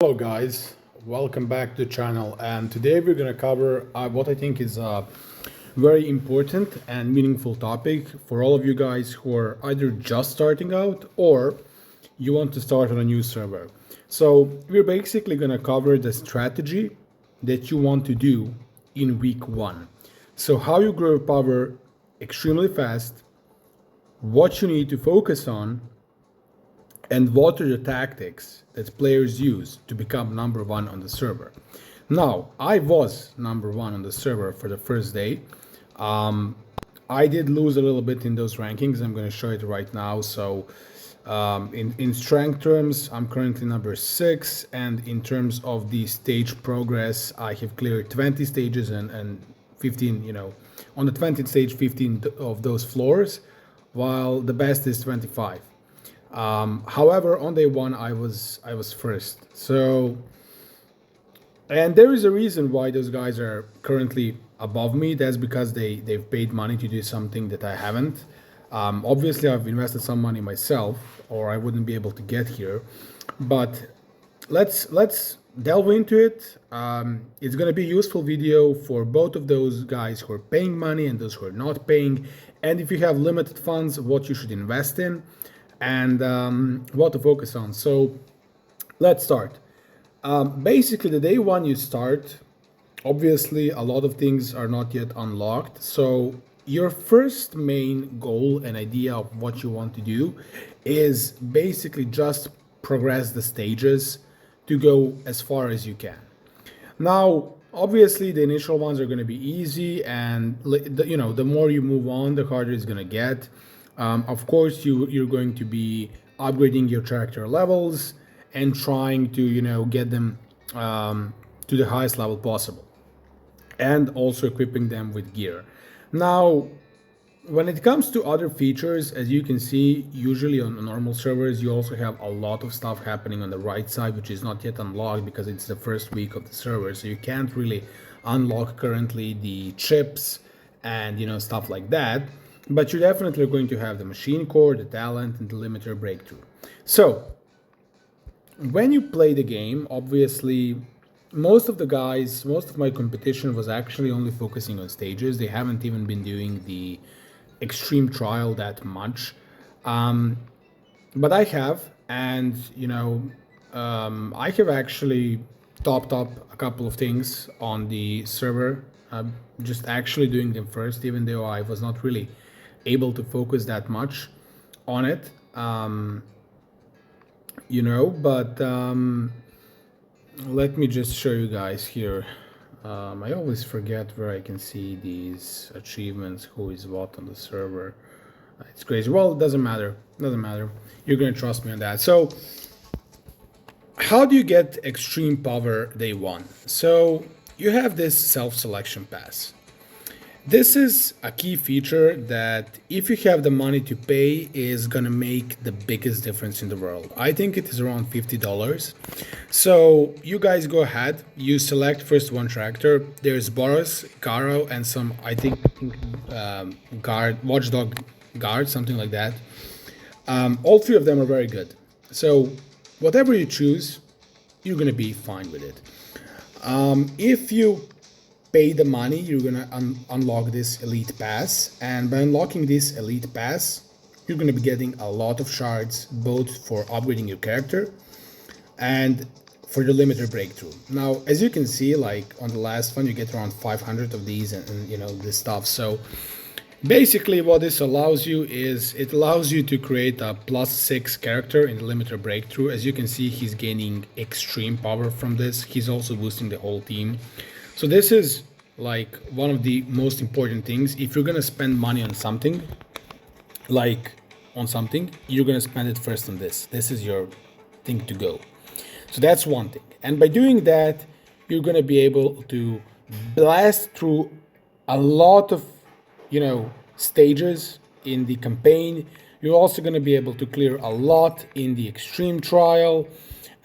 Hello guys, welcome back to the channel, and today we're going to cover what I think is a very important and meaningful topic for all of you guys who are either just starting out or you want to start on a new server. So we're basically going to cover the strategy that you want to do in week 1. So how you grow your power extremely fast, what you need to focus on, and what are the tactics that players use to become number 1 on the server. Now, I was number 1 on the server for the first day. I did lose a little bit in those rankings. I'm going to show it right now. So in strength terms, I'm currently number 6, and in terms of the stage progress, I have cleared 20 stages and 15, on the 20th stage, 15 of those floors, while the best is 25. However, on day 1, I was first. So, and there is a reason why those guys are currently above me. That's because they've paid money to do something that I haven't. Obviously, I've invested some money myself, or I wouldn't be able to get here. But let's delve into it. It's going to be a useful video for both of those guys who are paying money and those who are not paying. And if you have limited funds, what you should invest in and what to focus on. So let's start. Basically, the day 1 you start, obviously a lot of things are not yet unlocked. So your first main goal and idea of what you want to do is basically just progress the stages to go as far as you can. Now, obviously the initial ones are going to be easy, and the more you move on, the harder it's going to get. Of course, you're going to be upgrading your character levels and trying to get them to the highest level possible, and also equipping them with gear. Now, when it comes to other features, as you can see, usually on normal servers, you also have a lot of stuff happening on the right side, which is not yet unlocked because it's the first week of the server. So you can't really unlock currently the chips and stuff like that. But you're definitely going to have the machine core, the talent, and the limiter breakthrough. So when you play the game, obviously most of my competition was actually only focusing on stages. They haven't even been doing the extreme trial that much, but I have, and I have actually topped up a couple of things on the server, just actually doing them first, even though I was not really able to focus that much on it, but let me just show you guys here. I always forget where I can see these achievements, who is what on the server. It's crazy. Well, it doesn't matter. You're going to trust me on that. So how do you get extreme power day 1? So you have this self-selection pass. This is a key feature that, if you have the money to pay, is gonna make the biggest difference in the world. I think it is around $50. So you guys go ahead, you select first one character. There's Boros, Garo, and some, I think guard, watchdog guard, something like that. All 3 of them are very good. So whatever you choose, you're gonna be fine with it. If you pay the money, you're gonna unlock this elite pass, and by unlocking this elite pass, you're gonna be getting a lot of shards, both for upgrading your character and for the limiter breakthrough. Now, as you can see, like on the last one, you get around 500 of these and this stuff. So basically what this allows you is, it allows you to create a +6 character in the limiter breakthrough. As you can see, he's gaining extreme power from this. He's also boosting the whole team. So this is like one of the most important things. If you're gonna spend money on something, you're gonna spend it first on this. This is your thing to go. So that's one thing. And by doing that, you're gonna be able to blast through a lot of stages in the campaign. You're also gonna be able to clear a lot in the extreme trial.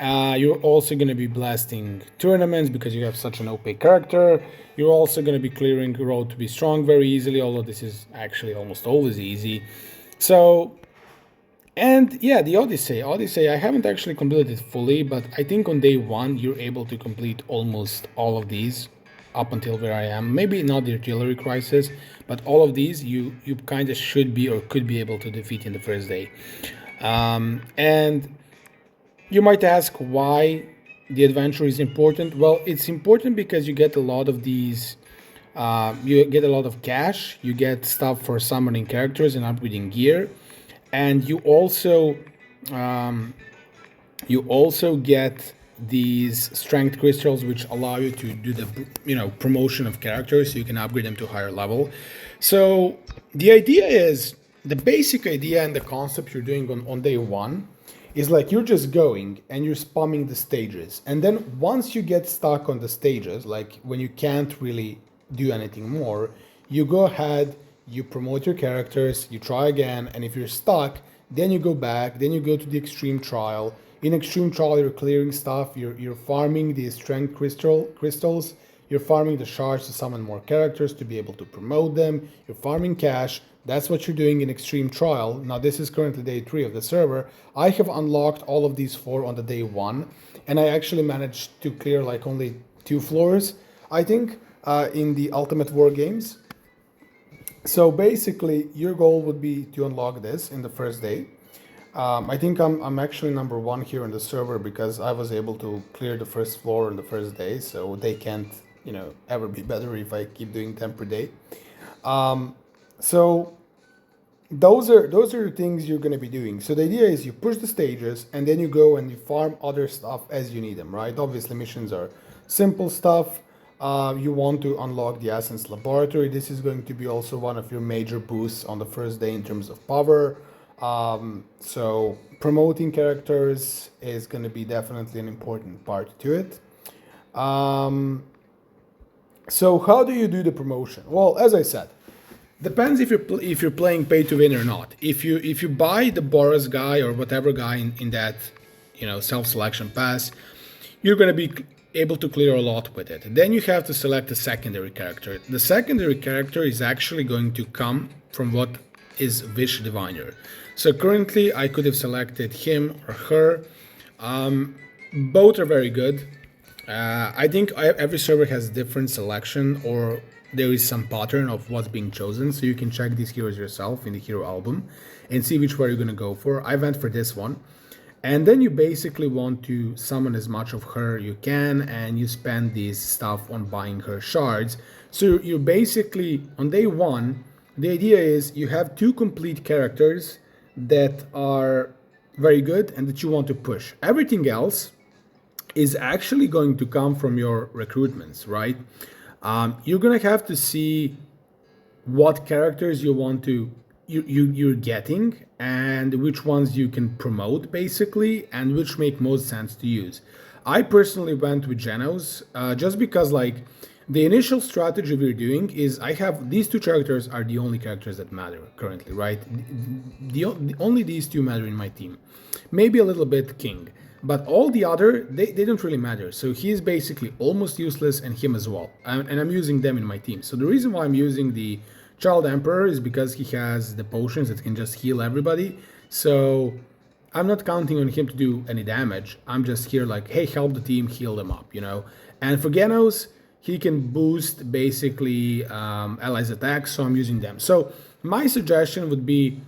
You're also going to be blasting tournaments because you have such an OP character. You're also going to be clearing Road to be Strong very easily, although this is actually almost always easy. So And yeah, the Odyssey, I haven't actually completed it fully, but I think on day one you're able to complete almost all of these up until where I am. Maybe not the artillery crisis, but all of these you kind of should be or could be able to defeat in the first day. And you might ask why the adventure is important. Well, it's important because you get a lot of these. You get a lot of cash. You get stuff for summoning characters and upgrading gear, and you also get these strength crystals which allow you to do the promotion of characters, so you can upgrade them to a higher level. So the idea is, the basic idea and the concept you're doing on day one is like you're just going and you're spamming the stages, and then once you get stuck on the stages, like when you can't really do anything more, you go ahead, you promote your characters, you try again, and if you're stuck, then you go back, then you go to the extreme trial. In extreme trial, you're clearing stuff, you're farming the strength crystals, you're farming the shards to summon more characters to be able to promote them, you're farming cash. That's what you're doing in extreme trial. Now this is currently day 3 of the server. I have unlocked all of these 4 on the day 1, and I actually managed to clear like only 2 floors, I think, in the Ultimate War games. So basically, your goal would be to unlock this in the first day. I think I'm actually number 1 here in the server because I was able to clear the first floor on the first day, so they can't, ever be better if I keep doing 10 per day. So those are the things you're going to be doing. So the idea is you push the stages and then you go and you farm other stuff as you need them, right? Obviously, missions are simple stuff. You want to unlock the Essence Laboratory. This is going to be also one of your major boosts on the first day in terms of power. So promoting characters is going to be definitely an important part to it. So how do you do the promotion? Well, as I said, depends if you're playing pay to win or not. If you buy the Boros guy or whatever guy in that self-selection pass, you're going to be able to clear a lot with it. Then you have to select a secondary character. The secondary character is actually going to come from what is Wish Diviner. So currently I could have selected him or her. Both are very good. I think every server has different selection, or there is some pattern of what's being chosen, so you can check these heroes yourself in the hero album and see which one you're going to go for. I went for this one. And then you basically want to summon as much of her you can, and you spend this stuff on buying her shards. So you're basically, on day 1, the idea is you have 2 complete characters that are very good and that you want to push. Everything else is actually going to come from your recruitments, right? You're going to have to see what characters you want to you're getting and which ones you can promote basically, and which make most sense to use. I personally went with Genos just because like the initial strategy we're doing is I have these 2 characters are the only characters that matter currently, right? Only these 2 matter in my team. Maybe a little bit King, but all the other, they don't really matter. So he's basically almost useless, and him as well. And I'm using them in my team. So the reason why I'm using the Child Emperor is because he has the potions that can just heal everybody. So I'm not counting on him to do any damage. I'm just here like, hey, help the team, heal them up, And for Genos, he can boost basically allies' attacks, so I'm using them. So my suggestion would be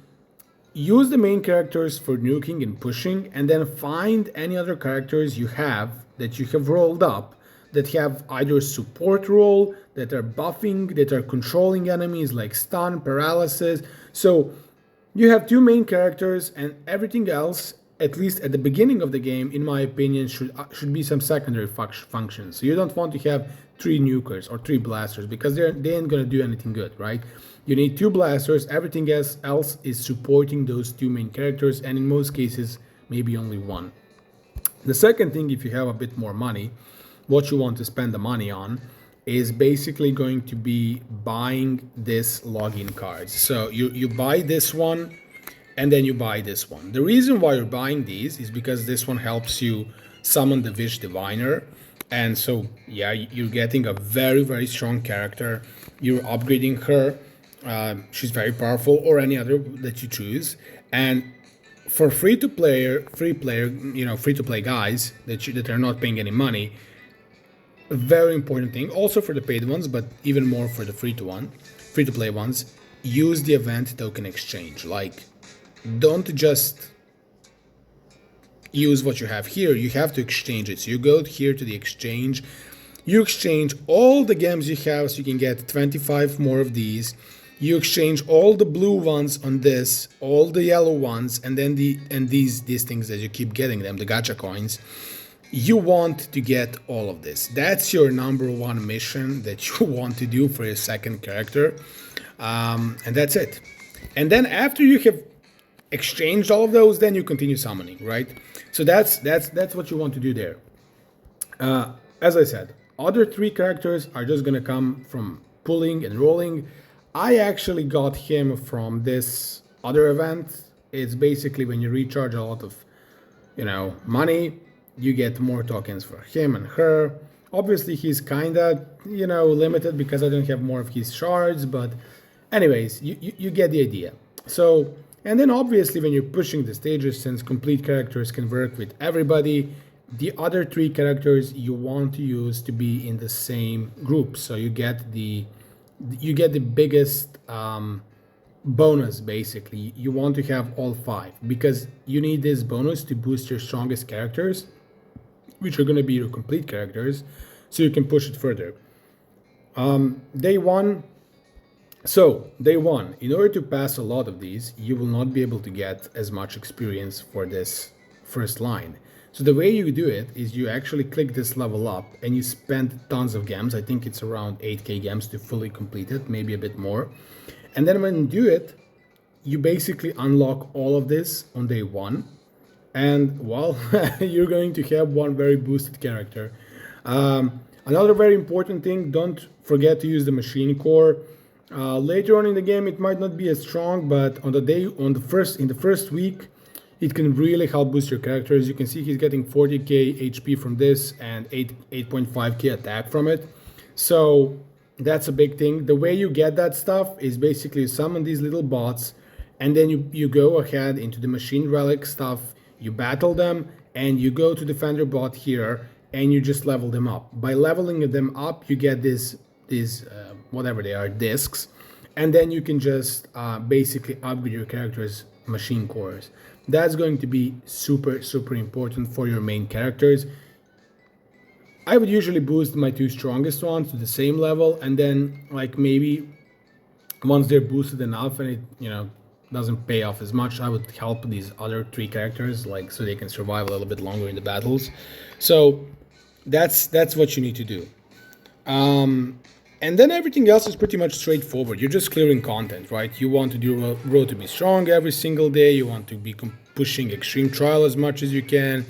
use the main characters for nuking and pushing, and then find any other characters you have that you have rolled up that have either support role, that are buffing, that are controlling enemies like stun, paralysis. So you have 2 main characters, and everything else, at least at the beginning of the game, in my opinion, should be some secondary functions. So you don't want to have 3 nukers or 3 blasters, because they ain't gonna do anything good, right? You need 2 blasters, everything else is supporting those 2 main characters, and in most cases, maybe only 1. The second thing, if you have a bit more money, what you want to spend the money on is basically going to be buying this login cards. So you buy this one, and then you buy this one. The reason why you're buying these is because this one helps you summon the Wish Diviner. And so, yeah, you're getting a very, very strong character. You're upgrading her. She's very powerful, or any other that you choose. And for free to play, free to play guys that are not paying any money. A very important thing, also for the paid ones, but even more for the free to play ones. Use the event token exchange. Like, don't just use what you have here. You have to exchange it. So you go here to the exchange. You exchange all the gems you have, so you can get 25 more of these. You exchange all the blue ones on this, all the yellow ones, and then these things that you keep getting them, the gacha coins. You want to get all of this. That's your number one mission that you want to do for your second character, and that's it. And then after you have exchanged all of those, then you continue summoning, right? So that's what you want to do there. As I said, other 3 characters are just gonna come from pulling and rolling. I actually got him from this other event. It's basically when you recharge a lot of, money, you get more tokens for him and her. Obviously, he's kinda, limited because I don't have more of his shards, but anyways, you get the idea. So, and then obviously when you're pushing the stages, since complete characters can work with everybody, the other 3 characters you want to use to be in the same group. So you get the biggest bonus. Basically, you want to have all 5 because you need this bonus to boost your strongest characters, which are going to be your complete characters, so you can push it further. Day one, in order to pass a lot of these, you will not be able to get as much experience for this first line. So the way you do it is you actually click this level up and you spend tons of gems. I think it's around 8k gems to fully complete it, maybe a bit more. And then when you do it, you basically unlock all of this on day 1. And well, you're going to have one very boosted character. Another very important thing, don't forget to use the machine core. Later on in the game, it might not be as strong, but in the first week, it can really help boost your characters. You can see he's getting 40k HP from this and 8.5k attack from it. So that's a big thing. The way you get that stuff is basically summon these little bots, and then you go ahead into the machine relic stuff, you battle them, and you go to Defender bot here, and you just level them up. By leveling them up, you get these whatever they are, discs, and then you can just basically upgrade your character's machine cores. That's going to be super, super important for your main characters. I would usually boost my 2 strongest ones to the same level, and then like maybe once they're boosted enough and it doesn't pay off as much, I would help these other 3 characters so they can survive a little bit longer in the battles. So that's what you need to do. And then everything else is pretty much straightforward. You're just clearing content, right? You want to do Road to be Strong every single day. You want to be pushing Extreme Trial as much as you can.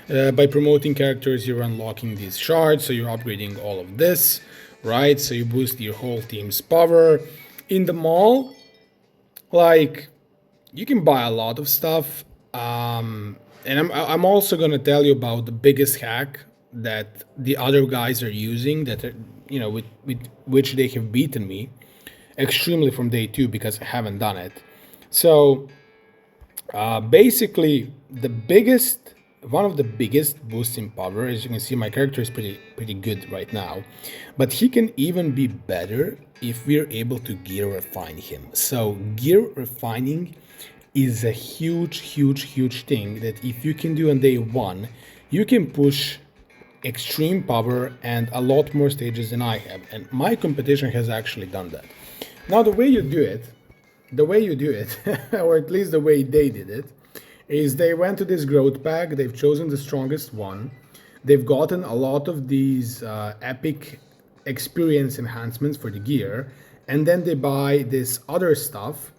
By promoting characters, you're unlocking these shards, so you're upgrading all of this, right? So you boost your whole team's power. In the mall, you can buy a lot of stuff. And I'm also gonna tell you about the biggest hack that the other guys are using that are, with which they have beaten me extremely from day 2 because I haven't done it. So basically one of the biggest boosts in power, as you can see, my character is pretty good right now, but he can even be better if we're able to gear refine him. So gear refining is a huge thing that if you can do on day 1, you can push extreme power and a lot more stages than I have, and my competition has actually done that. Now the way you do it, or at least the way they did it, is they went to this growth pack, they've chosen the strongest one, they've gotten a lot of these epic experience enhancements for the gear, and then they buy this other stuff,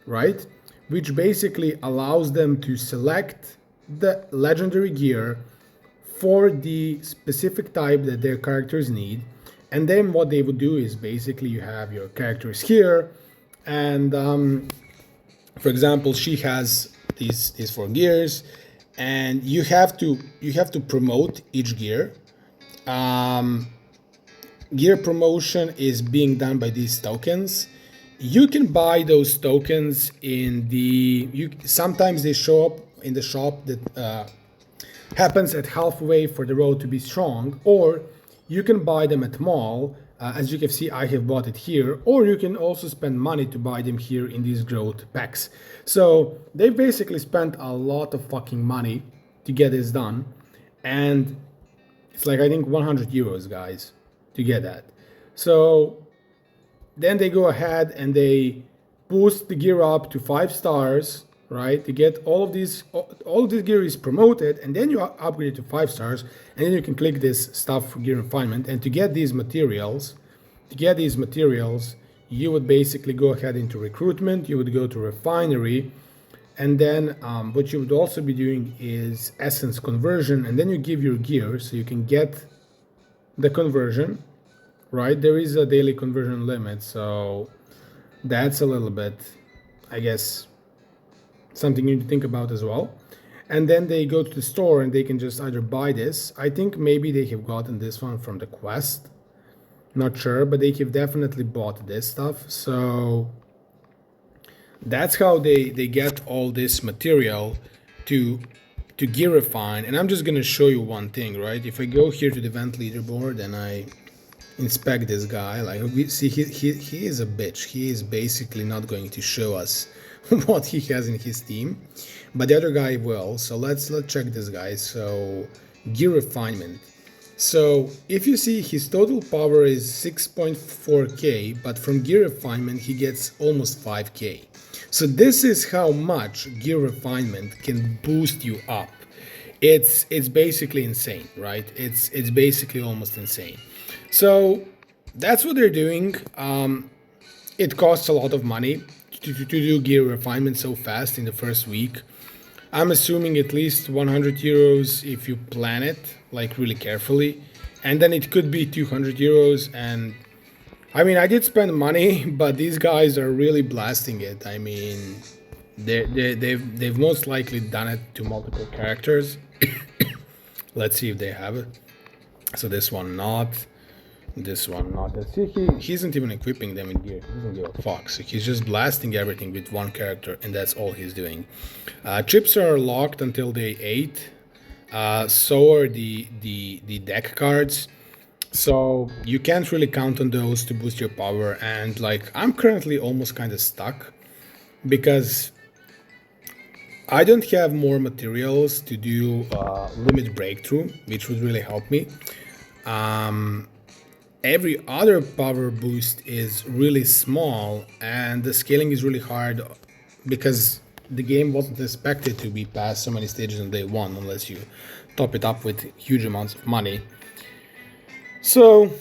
right, which basically allows them to select the legendary gear for the specific type that their characters need. And then what they would do is basically you have your characters here, and for example, she has these 4 gears, and you have to promote each gear. Gear promotion is being done by these tokens. You can buy those tokens sometimes they show up in the shop that happens at halfway for the road to be strong, or you can buy them at mall. As you can see, I have bought it here, or you can also spend money to buy them here in these growth packs. So they basically spent a lot of fucking money to get this done, and it's like I think 100 euros, guys, to get that. So then they go ahead and they boost the gear up to 5 stars, right? To get all of this gear is promoted, and then you upgrade it to 5 stars, and then you can click this stuff for gear refinement. And to get these materials, you would basically go ahead into recruitment. You would go to refinery, and then what you would also be doing is essence conversion, and then you give your gear so you can get the conversion, right? There is a daily conversion limit, so that's a little bit, I guess, something you need to think about as well. And then they go to the store and they can just either buy this. I think maybe they have gotten this one from the quest, not sure, but they have definitely bought this stuff. So that's how they get all this material to gear refine. And I'm just gonna show you one thing, right? If I go here to the event leaderboard and I inspect this guy, like we see he is a bitch. He is basically not going to show us what he has in his team, but the other guy will. So let's check this guy. So gear refinement. So if you see, his total power is 6.4k, but from gear refinement he gets almost 5k. So this is how much gear refinement can boost you up. It's basically insane, right? It's basically almost insane. So that's what they're doing. It costs a lot of money to do gear refinement so fast in the first week. I'm assuming at least 100 euros if you plan it like really carefully, and then it could be 200 euros. And I mean, I did spend money, but these guys are really blasting it. I mean, they've most likely done it to multiple characters. Let's see if they have it. So this one not. This one not. Let's see, he isn't even equipping them in gear. He doesn't give a fuck. So he's just blasting everything with one character, and that's all he's doing. Chips are locked until day 8. So are the deck cards. So you can't really count on those to boost your power. And like, I'm currently almost kind of stuck because I don't have more materials to do limit breakthrough, which would really help me. Every other power boost is really small, and the scaling is really hard because the game wasn't expected to be past so many stages on day 1 unless you top it up with huge amounts of money. So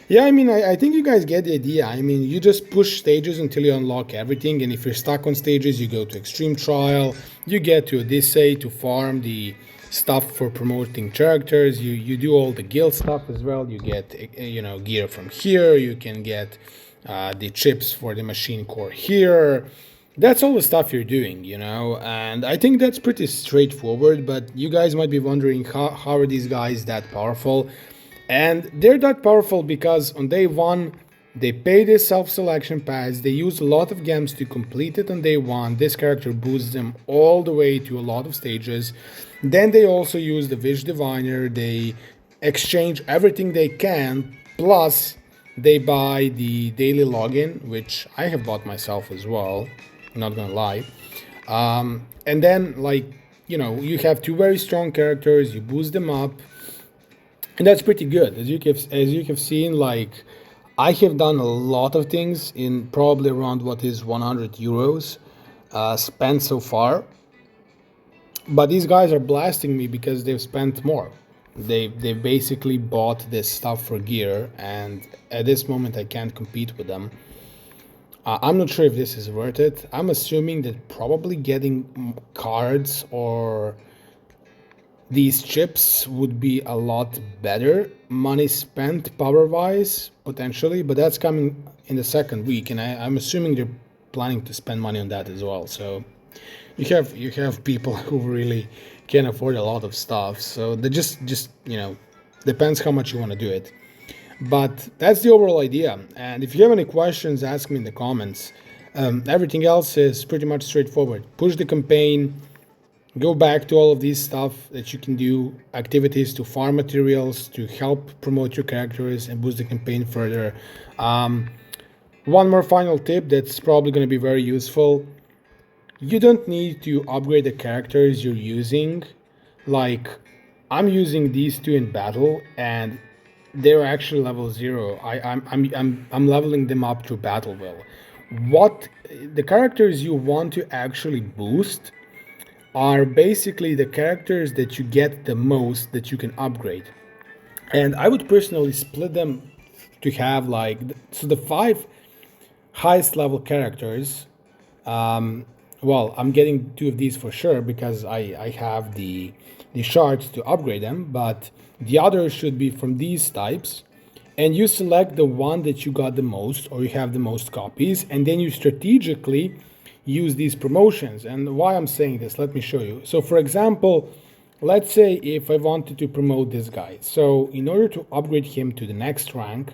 yeah, I mean, I think you guys get the idea. I mean, you just push stages until you unlock everything, and if you're stuck on stages, you go to Extreme Trial, you get to Odyssey to farm the stuff for promoting characters, you do all the guild stuff as well, you get, you know, gear from here, you can get the chips for the machine core here. That's all the stuff you're doing, you know, and I think that's pretty straightforward. But you guys might be wondering, how are these guys that powerful? And they're that powerful because on day 1 they pay this self-selection pass, they use a lot of gems to complete it on day 1. This character boosts them all the way to a lot of stages. Then they also use the Wish Diviner, they exchange everything they can, plus they buy the daily login, which I have bought myself as well, not gonna lie. And then, like, you know, you have 2 very strong characters, you boost them up, and that's pretty good. As you have seen, like, I have done a lot of things in probably around what is 100 euros spent so far. But these guys are blasting me because they've spent more. They've basically bought this stuff for gear, and at this moment I can't compete with them. I'm not sure if this is worth it. I'm assuming that probably getting cards or these chips would be a lot better money spent power-wise, potentially, but that's coming in the second week, and I'm assuming they're planning to spend money on that as well. So you have people who really can afford a lot of stuff. So they just you know, depends how much you want to do it. But that's the overall idea. And if you have any questions, ask me in the comments. Everything else is pretty much straightforward. Push the campaign, go back to all of these stuff that you can do, activities to farm materials, to help promote your characters and boost the campaign further. One more final tip that's probably going to be very useful. You don't need to upgrade the characters you're using. Like, I'm using these two in battle and they're actually level 0. I'm leveling them up to battle will. What the characters you want to actually boost are basically the characters that you get the most that you can upgrade. And I would personally split them to have like, so the 5 highest level characters. Well, I'm getting 2 of these for sure because I have the shards to upgrade them, but the others should be from these types. And you select the one that you got the most or you have the most copies, and then you strategically use these promotions. And why I'm saying this, let me show you. So for example, let's say if I wanted to promote this guy. So in order to upgrade him to the next rank,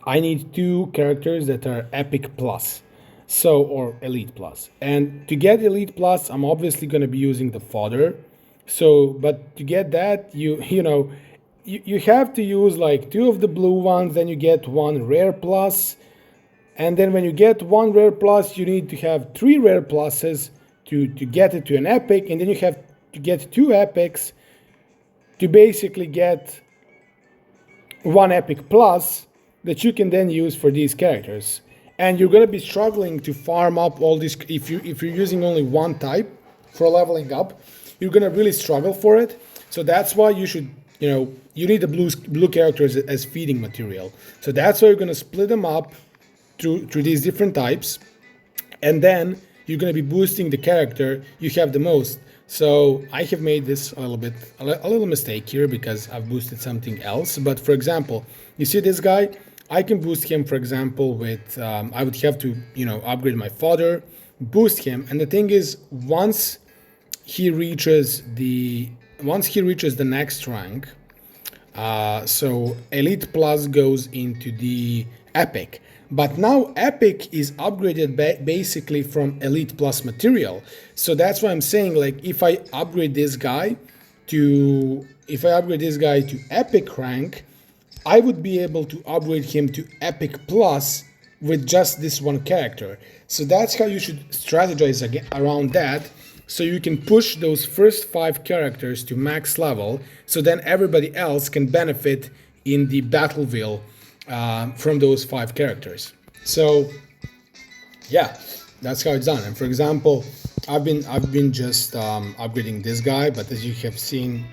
I need 2 characters that are epic plus. So, or elite plus. And to get elite plus, I'm obviously going to be using the fodder. So, but to get that, you have to use like 2 of the blue ones, then you get 1 rare plus. And then when you get 1 rare plus, you need to have 3 rare pluses to get it to an epic. And then you have to get 2 epics to basically get 1 epic plus that you can then use for these characters. And you're going to be struggling to farm up all these. If you're using only one type for leveling up, you're going to really struggle for it. So that's why you should, you need the blue characters as feeding material. So that's why you're going to split them up through these different types, and then you're going to be boosting the character you have the most. So I have made this a little mistake here because I've boosted something else. But for example, you see this guy. I can boost him, for example, with, I would have to, upgrade my fodder, boost him. And the thing is, once he reaches the next rank, so Elite Plus goes into the Epic. But now Epic is upgraded basically from Elite Plus material. So that's why I'm saying, like, if I upgrade this guy to Epic rank, I would be able to upgrade him to Epic Plus with just this one character. So that's how you should strategize around that. So you can push those first 5 characters to max level. So then everybody else can benefit in the Battleville from those 5 characters. So yeah, that's how it's done. And for example, I've been just upgrading this guy, but as you have seen,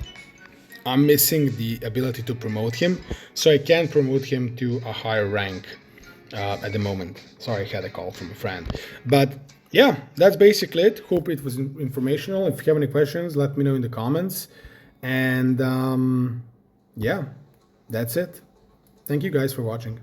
I'm missing the ability to promote him, so I can't promote him to a higher rank at the moment. Sorry, I had a call from a friend. But yeah, that's basically it. Hope it was informational. If you have any questions, let me know in the comments. And yeah, that's it. Thank you guys for watching.